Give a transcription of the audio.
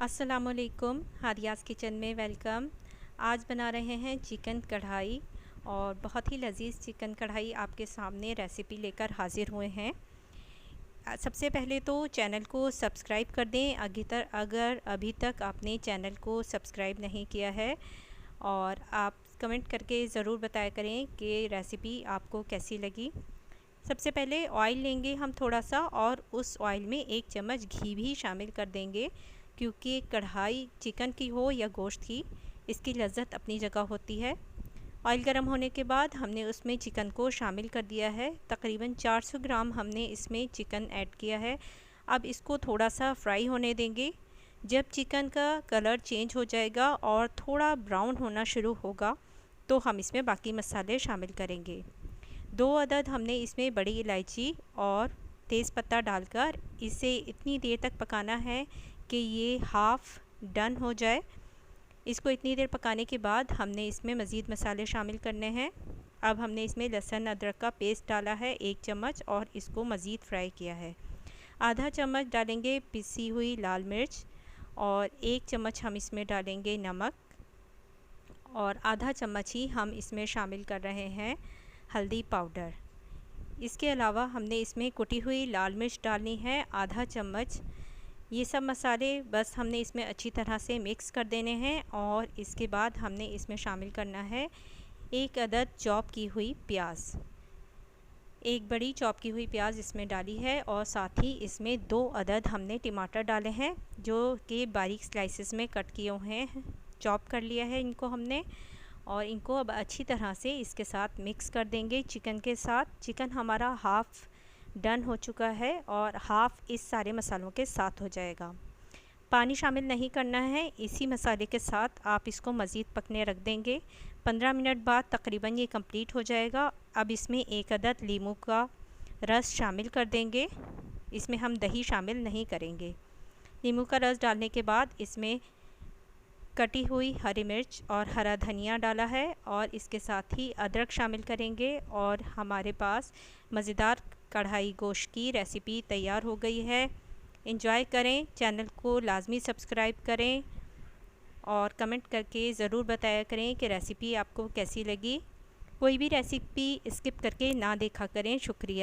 अस्सलामुअलैकुम, हादियाज़ किचन में वेलकम। आज बना रहे हैं चिकन कढ़ाई और बहुत ही लजीज चिकन कढ़ाई आपके सामने रेसिपी लेकर हाज़िर हुए हैं। सबसे पहले तो चैनल को सब्सक्राइब कर दें अगर अभी तक आपने चैनल को सब्सक्राइब नहीं किया है, और आप कमेंट करके ज़रूर बताया करें कि रेसिपी आपको कैसी लगी। सबसे पहले ऑयल लेंगे हम थोड़ा सा, और उस ऑयल में 1 चम्मच घी भी शामिल कर देंगे, क्योंकि कढ़ाई चिकन की हो या गोश्त की, इसकी लज़्ज़त अपनी जगह होती है। ऑयल गर्म होने के बाद हमने उसमें चिकन को शामिल कर दिया है। तकरीबन 400 ग्राम हमने इसमें चिकन ऐड किया है। अब इसको थोड़ा सा फ्राई होने देंगे। जब चिकन का कलर चेंज हो जाएगा और थोड़ा ब्राउन होना शुरू होगा तो हम इसमें बाकी मसाले शामिल करेंगे। 2 अदद हमने इसमें बड़ी इलायची और तेज़पत्ता डालकर इसे इतनी देर तक पकाना है कि ये हाफ़ डन हो जाए। इसको इतनी देर पकाने के बाद हमने इसमें मज़ीद मसाले शामिल करने हैं। अब हमने इसमें लहसुन अदरक का पेस्ट डाला है 1 चम्मच, और इसको मज़ीद फ्राई किया है। आधा चम्मच डालेंगे पिसी हुई लाल मिर्च, और 1 चम्मच हम इसमें डालेंगे नमक, और आधा चम्मच ही हम इसमें शामिल कर रहे हैं हल्दी पाउडर। इसके अलावा हमने इसमें कुटी हुई लाल मिर्च डालनी है आधा चम्मच। ये सब मसाले बस हमने इसमें अच्छी तरह से मिक्स कर देने हैं, और इसके बाद हमने इसमें शामिल करना है 1 अदद चॉप की हुई प्याज। 1 बड़ी चॉप की हुई प्याज इसमें डाली है, और साथ ही इसमें 2 अदद हमने टमाटर डाले हैं, जो कि बारीक स्लाइसेस में कट किए हुए हैं। चॉप कर लिया है इनको हमने, और इनको अब अच्छी तरह से इसके साथ मिक्स कर देंगे चिकन के साथ। चिकन हमारा हाफ़ डन हो चुका है और हाफ़ इस सारे मसालों के साथ हो जाएगा। पानी शामिल नहीं करना है, इसी मसाले के साथ आप इसको मज़ीद पकने रख देंगे। 15 मिनट बाद तकरीबन ये कंप्लीट हो जाएगा। अब इसमें 1 अदद नींबू का रस शामिल कर देंगे। इसमें हम दही शामिल नहीं करेंगे। नींबू का रस डालने के बाद इसमें कटी हुई हरी मिर्च और हरा धनिया डाला है, और इसके साथ ही अदरक शामिल करेंगे, और हमारे पास मज़ेदार कढ़ाई गोश्त की रेसिपी तैयार हो गई है। एंजॉय करें, चैनल को लाजमी सब्सक्राइब करें, और कमेंट करके ज़रूर बताया करें कि रेसिपी आपको कैसी लगी। कोई भी रेसिपी स्किप करके ना देखा करें। शुक्रिया।